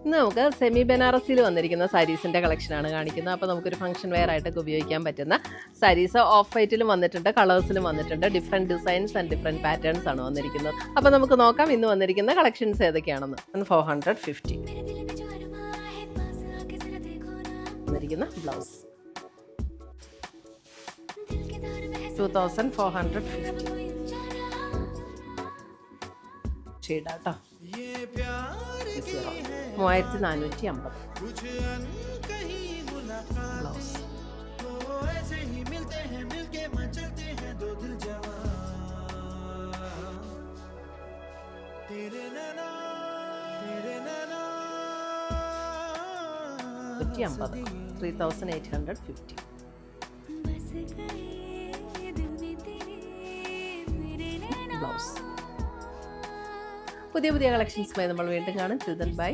ഇന്ന് നമുക്ക് സെമി ബനാറസിൽ വന്നിരിക്കുന്ന സാരീസിൻ്റെ കളക്ഷനാണ് കാണിക്കുന്നത്. അപ്പോൾ നമുക്കൊരു ഫംഗ്ഷൻ വെയർ ആയിട്ടൊക്കെ ഉപയോഗിക്കാൻ പറ്റുന്ന സാരീസ് ഓഫ് വൈറ്റിലും വന്നിട്ടുണ്ട്, കളേഴ്സിലും വന്നിട്ടുണ്ട്. Different designs and different patterns ആണ് വന്നിരിക്കുന്നത്. അപ്പോൾ നമുക്ക് നോക്കാം ഇന്ന് വന്നിരിക്കുന്ന കളക്ഷൻസ് ഏതൊക്കെയാണെന്ന്. 450 വന്നിരിക്കുന്ന ബ്ലൗസ് 2450 ഷെയ്ഡാട്ടോ. 3450 ബ്ലൗസ്. $50 3850 ബ്ലൗസ്. പുതിയ കളക്ഷൻസുമായി നമ്മൾ വീണ്ടും കാണും. ബൈ.